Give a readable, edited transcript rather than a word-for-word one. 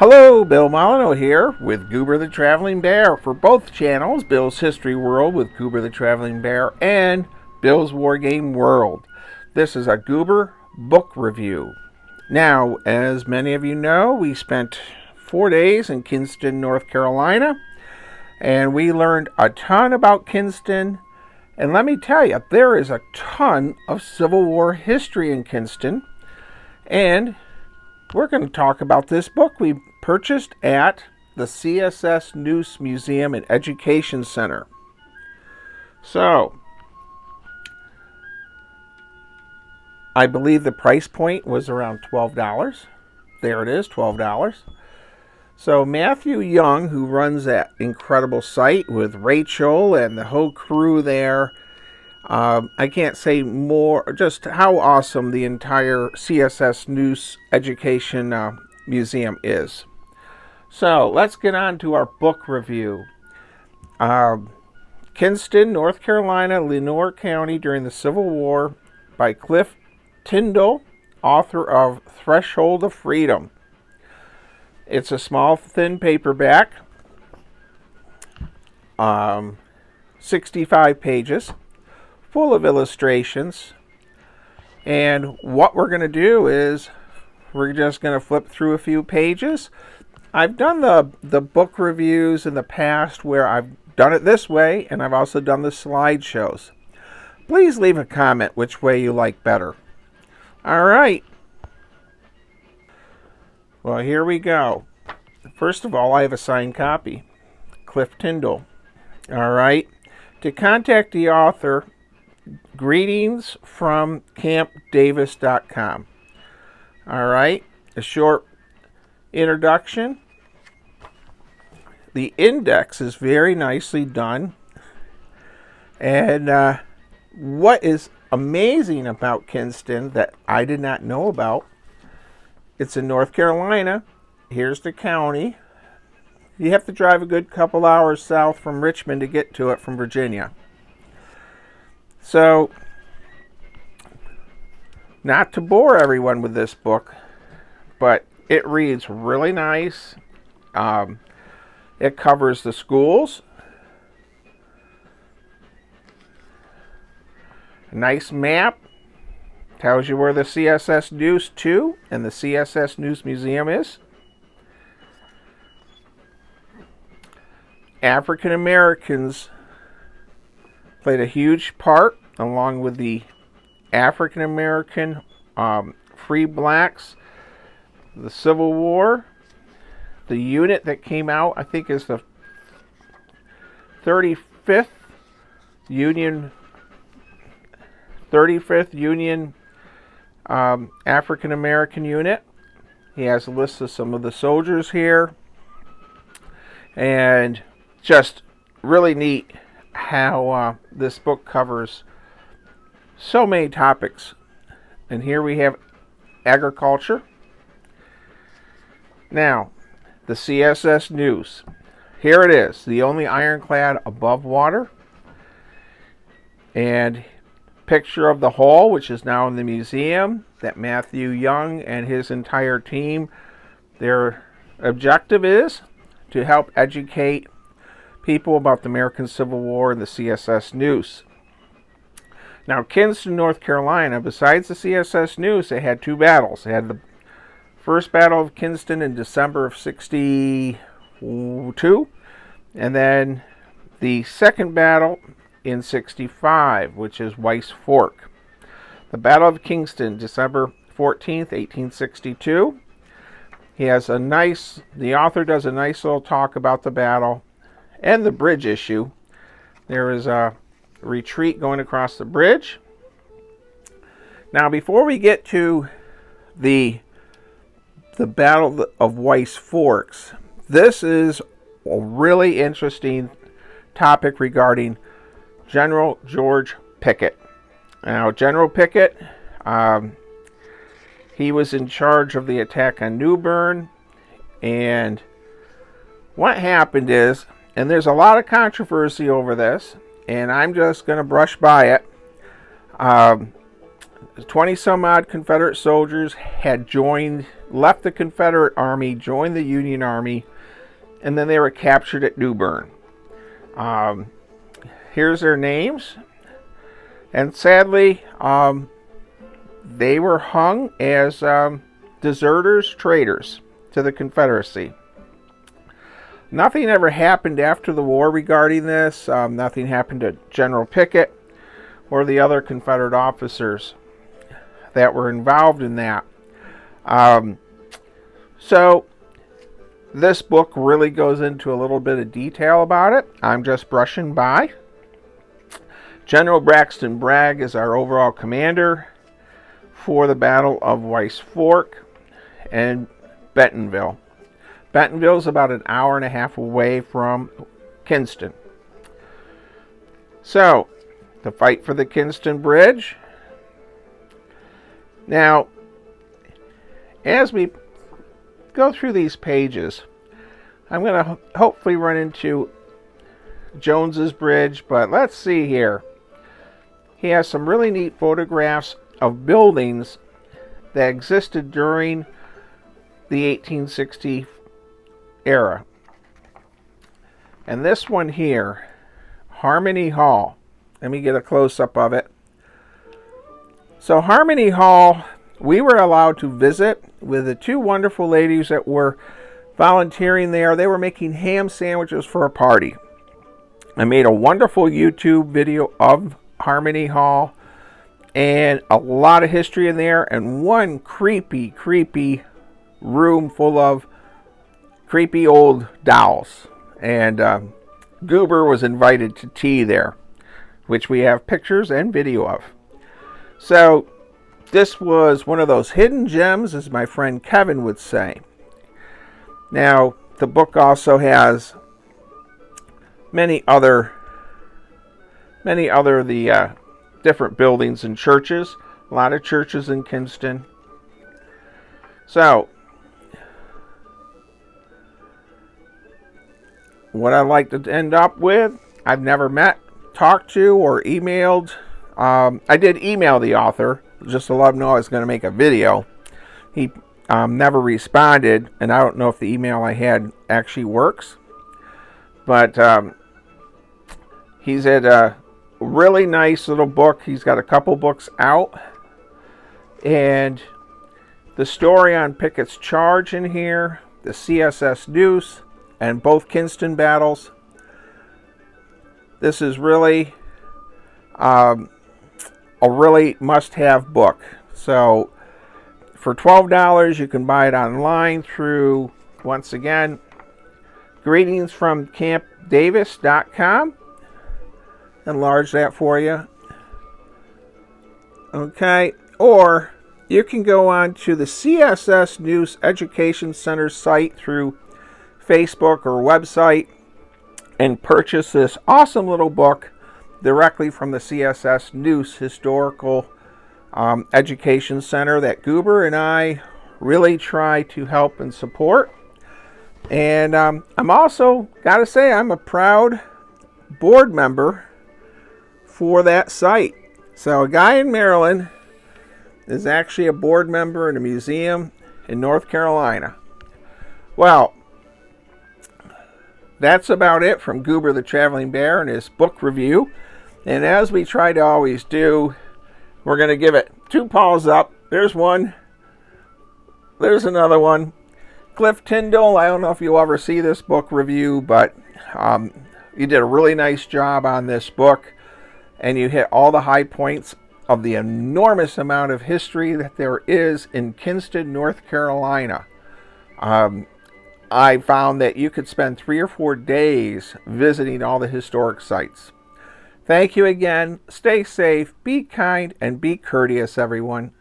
Hello, Bill Molyneux here with Goober the Traveling Bear for both channels, Bill's History World with Goober the Traveling Bear and Bill's Wargame World. This is a Goober book review. Now, as many of you know, we spent 4 days in Kinston, North Carolina, and we learned a ton about Kinston. And let me tell you, there is a ton of Civil War history in Kinston, and we're going to talk about this book we purchased at the CSS News Museum and Education Center. So, I believe the price point was around $12. There it is, $12. So Matthew Young, who runs that incredible site with Rachel and the whole crew there, I can't say more, just how awesome the entire CSS News Education Museum is. So let's get on to our book review. Kinston, North Carolina, Lenoir County during the Civil War by Cliff Tyndall, author of Threshold of Freedom. It's a small, thin paperback, 65 pages, full of illustrations. And what we're going to do is we're just going to flip through a few pages. I've done the book reviews in the past where I've done it this way, and I've also done the slideshows. Please leave a comment which way you like better. All right. Well, here we go. First of all, I have a signed copy. Cliff Tyndall. All right. To contact the author, greetings from campdavis.com. All right. A short introduction. The index is very nicely done. And what is amazing about Kinston that I did not know about, it's in North Carolina. Here's the county. You have to drive a good couple hours south from Richmond to get to it from Virginia. So, not to bore everyone with this book, but it reads really nice. It covers the schools. A nice map. Tells you where the CSS News 2 and the CSS News Museum is. African Americans played a huge part, along with the African American free blacks, the Civil War. The unit that came out, I think, is the 35th Union African American unit. He has a list of some of the soldiers here, and just really neat how this book covers so many topics. And here we have agriculture. Now, the CSS News. Here it is, the only ironclad above water. And picture of the hull, which is now in the museum, that Matthew Young and his entire team, their objective is to help educate people about the American Civil War and the CSS News. Now, Kinston, North Carolina, besides the CSS News, they had two battles. They had the First Battle of Kinston in December of 62, and then the second battle in 65, which is Weiss Fork. The Battle of Kinston, December 14th, 1862. The author does a nice little talk about the battle and the bridge issue. There is a retreat going across the bridge. Now, before we get to the Battle of Weiss Forks, this is a really interesting topic regarding General George Pickett. Now, General Pickett, he was in charge of the attack on New Bern, and what happened is, and there's a lot of controversy over this, and I'm just going to brush by it. 20 some odd Confederate soldiers had left the Confederate Army, joined the Union Army, and then they were captured at New Bern. Here's their names. And sadly, they were hung as deserters, traitors to the Confederacy. Nothing ever happened after the war regarding this. Nothing happened to General Pickett or the other Confederate officers that were involved in that. So this book really goes into a little bit of detail about it. I'm just brushing by. General Braxton Bragg is our overall commander for the Battle of Weiss Fork and Bentonville. Bentonville is about an hour and a half away from Kinston. So, the fight for the Kinston Bridge. Now, as we go through these pages, I'm going to hopefully run into Jones's Bridge, but let's see here. He has some really neat photographs of buildings that existed during the 1860 era. And this one here, Harmony Hall. Let me get a close-up of it. So Harmony Hall, we were allowed to visit with the two wonderful ladies that were volunteering there. They were making ham sandwiches for a party. I made a wonderful YouTube video of Harmony Hall and a lot of history in there, and one creepy room full of creepy old dolls. And Goober was invited to tea there, which we have pictures and video of. So this was one of those hidden gems, as my friend Kevin would say. Now, the book also has many other different buildings and churches. A lot of churches in Kinston. So, what I'd like to end up with, I've never met, talked to, or emailed. I did email the author just to let him know I was going to make a video. He never responded, and I don't know if the email I had actually works. But he's had a really nice little book. He's got a couple books out. And the story on Pickett's charge in here, the CSS Deuce, and both Kinston battles. This is really a really must-have book. So for $12, you can buy it online through, once again, greetings from campdavis.com. Enlarge that for you. Okay, or you can go on to the CSS News Education Center site through Facebook or website and purchase this awesome little book directly from the CSS News Historical Education Center that Goober and I really try to help and support. And I'm also, gotta say, I'm a proud board member for that site. So a guy in Maryland is actually a board member in a museum in North Carolina. Well, that's about it from Goober the Traveling Bear and his book review. And as we try to always do, we're going to give it 2 paws up. There's one. There's another one. Cliff Tyndall, I don't know if you'll ever see this book review, but you did a really nice job on this book. And you hit all the high points of the enormous amount of history that there is in Kinston, North Carolina. I found that you could spend 3 or 4 days visiting all the historic sites. Thank you again. Stay safe, be kind, and be courteous, everyone.